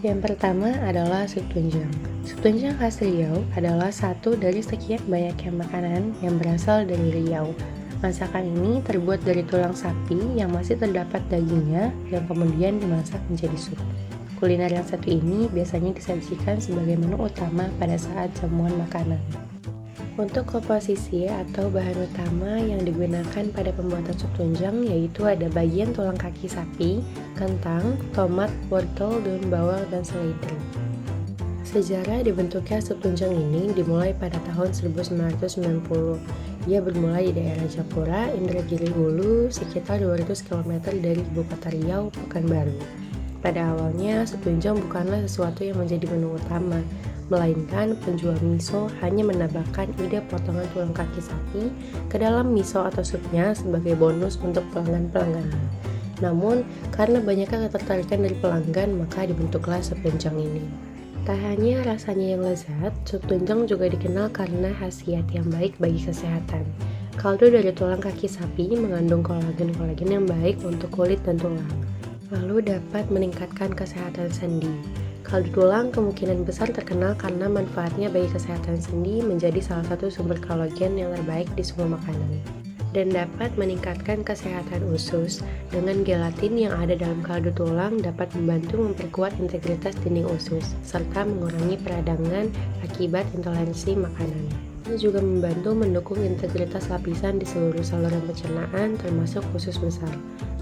Yang pertama adalah sup tunjang. Sup tunjang khas Riau adalah satu dari sekian banyaknya makanan yang berasal dari Riau. Masakan ini terbuat dari tulang sapi yang masih terdapat dagingnya yang kemudian dimasak menjadi sup. Kuliner yang satu ini biasanya disajikan sebagai menu utama pada saat jamuan makanan. Untuk komposisi atau bahan utama yang digunakan pada pembuatan sup tunjang yaitu ada bagian tulang kaki sapi, kentang, tomat, wortel, daun bawang, dan seledri. Sejarah dibentuknya sup tunjang ini dimulai pada tahun 1990. Ia bermula di daerah Japura, Indragiri Hulu, sekitar 200 km dari ibu kota Riau, Pekanbaru. Pada awalnya, sup tunjang bukanlah sesuatu yang menjadi menu utama, melainkan penjual miso hanya menambahkan ide potongan tulang kaki sapi ke dalam miso atau supnya sebagai bonus untuk pelanggan-pelanggannya. Namun, karena banyaknya ketertarikan dari pelanggan, maka dibentuklah sup tunjang ini. Tak hanya rasanya yang lezat, sup tunjang juga dikenal karena khasiat yang baik bagi kesehatan. Kaldu dari tulang kaki sapi mengandung kolagen-kolagen yang baik untuk kulit dan tulang, lalu dapat meningkatkan kesehatan sendi. Kaldu tulang kemungkinan besar terkenal karena manfaatnya bagi kesehatan sendi menjadi salah satu sumber kolagen yang terbaik di semua makanan. Dan dapat meningkatkan kesehatan usus dengan gelatin yang ada dalam kaldu tulang dapat membantu memperkuat integritas dinding usus serta mengurangi peradangan akibat intoleransi makanan. Ini juga membantu mendukung integritas lapisan di seluruh saluran pencernaan termasuk usus besar.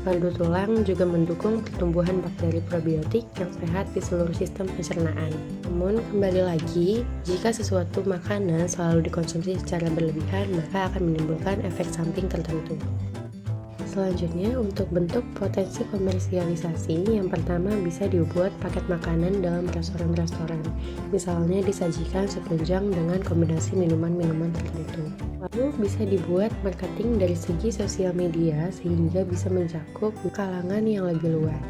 Kaldu tulang juga mendukung pertumbuhan bakteri probiotik yang sehat di seluruh sistem pencernaan. Namun, kembali lagi, jika sesuatu makanan selalu dikonsumsi secara berlebihan, maka akan menimbulkan efek samping tertentu. Selanjutnya, untuk bentuk potensi komersialisasi, yang pertama bisa dibuat paket makanan dalam restoran-restoran. Misalnya disajikan sup tunjang dengan kombinasi minuman-minuman tertentu. Lalu bisa dibuat marketing dari segi sosial media sehingga bisa mencakup kalangan yang lebih luas.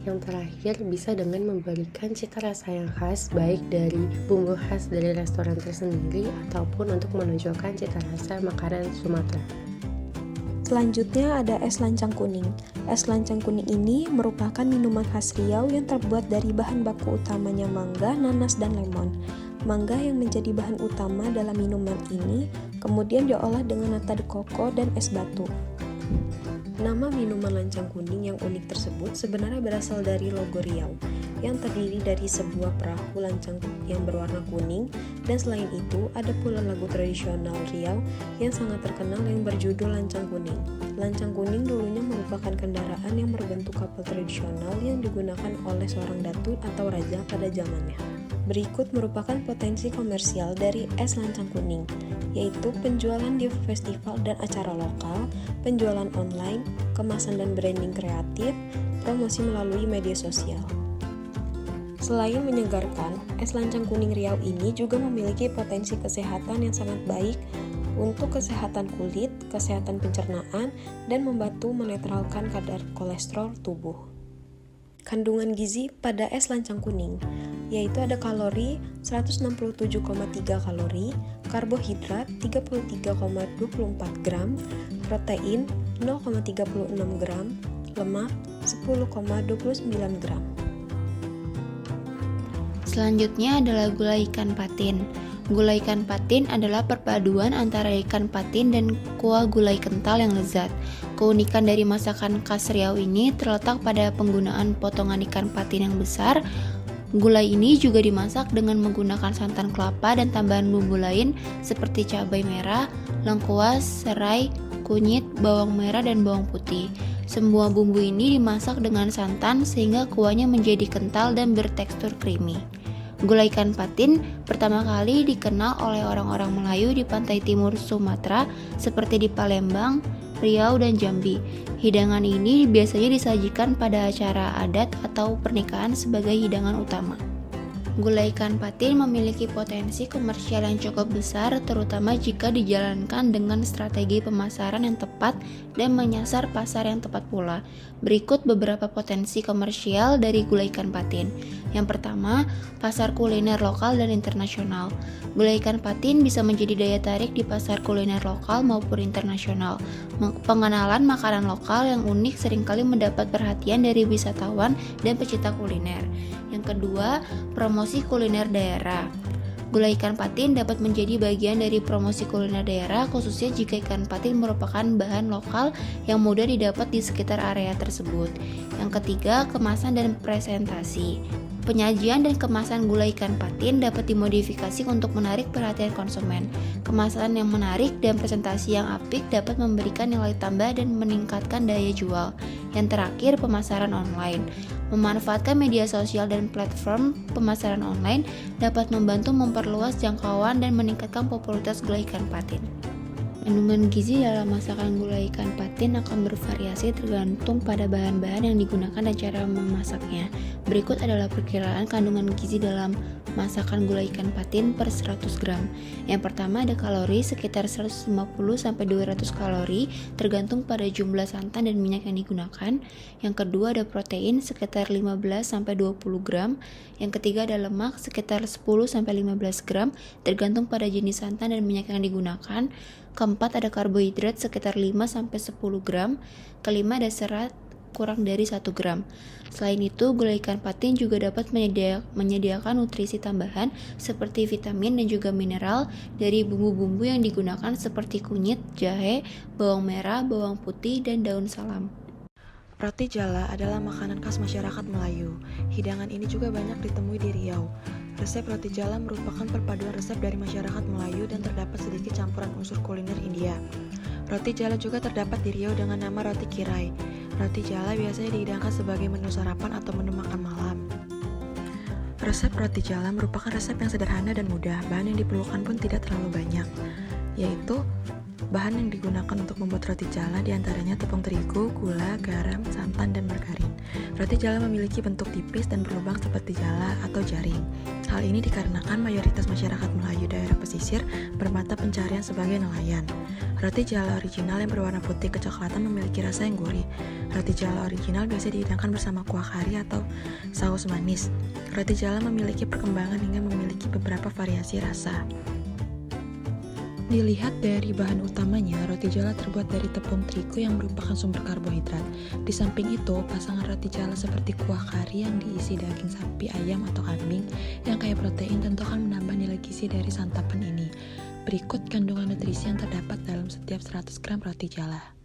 Yang terakhir bisa dengan memberikan cita rasa yang khas baik dari bumbu khas dari restoran tersendiri ataupun untuk menunjukkan cita rasa makanan Sumatera. Selanjutnya ada es lancang kuning. Es lancang kuning ini merupakan minuman khas Riau yang terbuat dari bahan baku utamanya mangga, nanas, dan lemon. Mangga yang menjadi bahan utama dalam minuman ini kemudian diolah dengan nata de coco dan es batu. Nama minuman lancang kuning yang unik tersebut sebenarnya berasal dari logo Riau yang terdiri dari sebuah perahu lancang yang berwarna kuning, dan selain itu ada pula lagu tradisional Riau yang sangat terkenal yang berjudul Lancang Kuning. Lancang kuning dulunya merupakan kendaraan yang berbentuk kapal tradisional yang digunakan oleh seorang datu atau raja pada zamannya. Berikut merupakan potensi komersial dari es lancang kuning, yaitu penjualan di festival dan acara lokal, penjualan online, kemasan dan branding kreatif, promosi melalui media sosial. Selain menyegarkan, es lancang kuning Riau ini juga memiliki potensi kesehatan yang sangat baik untuk kesehatan kulit, kesehatan pencernaan, dan membantu menetralkan kadar kolesterol tubuh. Kandungan gizi pada es lancang kuning yaitu ada kalori 167,3 kalori, karbohidrat 33,24 gram, protein 0,36 gram, lemak 10,29 gram. Selanjutnya adalah gulai ikan patin. Gulai ikan patin adalah perpaduan antara ikan patin dan kuah gulai kental yang lezat. Keunikan dari masakan khas Riau ini terletak pada penggunaan potongan ikan patin yang besar. Gulai ini juga dimasak dengan menggunakan santan kelapa dan tambahan bumbu lain seperti cabai merah, lengkuas, serai, kunyit, bawang merah, dan bawang putih. Semua bumbu ini dimasak dengan santan sehingga kuahnya menjadi kental dan bertekstur creamy. Gulai ikan patin pertama kali dikenal oleh orang-orang Melayu di pantai timur Sumatera seperti di Palembang, Riau, dan Jambi. Hidangan ini biasanya disajikan pada acara adat atau pernikahan sebagai hidangan utama. Gulai ikan patin memiliki potensi komersial yang cukup besar, terutama jika dijalankan dengan strategi pemasaran yang tepat dan menyasar pasar yang tepat pula. Berikut beberapa potensi komersial dari gulai ikan patin. Yang pertama, pasar kuliner lokal dan internasional. Gulai ikan patin bisa menjadi daya tarik di pasar kuliner lokal maupun internasional. Pengenalan makanan lokal yang unik seringkali mendapat perhatian dari wisatawan dan pecinta kuliner. Yang kedua, promosi kuliner daerah. Gulai ikan patin dapat menjadi bagian dari promosi kuliner daerah, khususnya jika ikan patin merupakan bahan lokal yang mudah didapat di sekitar area tersebut. Yang ketiga, kemasan dan presentasi. Penyajian dan kemasan gulai ikan patin dapat dimodifikasi untuk menarik perhatian konsumen. Kemasan yang menarik dan presentasi yang apik dapat memberikan nilai tambah dan meningkatkan daya jual. Yang terakhir, pemasaran online. Memanfaatkan media sosial dan platform pemasaran online dapat membantu memperluas jangkauan dan meningkatkan popularitas gulai ikan patin. Kandungan gizi dalam masakan gulai ikan patin akan bervariasi tergantung pada bahan-bahan yang digunakan dan cara memasaknya. Berikut adalah perkiraan kandungan gizi dalam masakan gulai ikan patin per 100 gram. Yang pertama ada kalori sekitar 150-200 kalori tergantung pada jumlah santan dan minyak yang digunakan. Yang kedua ada protein sekitar 15-20 gram. Yang ketiga ada lemak sekitar 10-15 gram tergantung pada jenis santan dan minyak yang digunakan. Keempat ada karbohidrat sekitar 5-10 gram. Kelima ada serat kurang dari 1 gram. Selain itu, gulai ikan patin juga dapat menyediakan nutrisi tambahan seperti vitamin dan juga mineral dari bumbu-bumbu yang digunakan seperti kunyit, jahe, bawang merah, bawang putih, dan daun salam. Roti jala adalah makanan khas masyarakat Melayu. Hidangan ini juga banyak ditemui di Riau. Resep roti jala merupakan perpaduan resep dari masyarakat Melayu dan terdapat sedikit campuran unsur kuliner India. Roti jala juga terdapat di Riau dengan nama roti kirai. Roti jala biasanya dihidangkan sebagai menu sarapan atau menu makan malam. Resep roti jala merupakan resep yang sederhana dan mudah. Bahan yang diperlukan pun tidak terlalu banyak, yaitu bahan yang digunakan untuk membuat roti jala diantaranya tepung terigu, gula, garam, santan, dan margarin. Roti jala memiliki bentuk tipis dan berlubang seperti jala atau jaring. Hal ini dikarenakan mayoritas masyarakat Melayu daerah pesisir bermata pencarian sebagai nelayan. Roti jala original yang berwarna putih kecoklatan memiliki rasa yang gurih. Roti jala original biasa dihidangkan bersama kuah kari atau saus manis. Roti jala memiliki perkembangan hingga memiliki beberapa variasi rasa. Dilihat dari bahan utamanya, roti jala terbuat dari tepung terigu yang merupakan sumber karbohidrat. Di samping itu, pasangan roti jala seperti kuah kari yang diisi daging sapi, ayam, atau kambing yang kaya protein tentu akan menambah nilai gizi dari santapan ini. Berikut kandungan nutrisi yang terdapat dalam setiap 100 gram roti jala.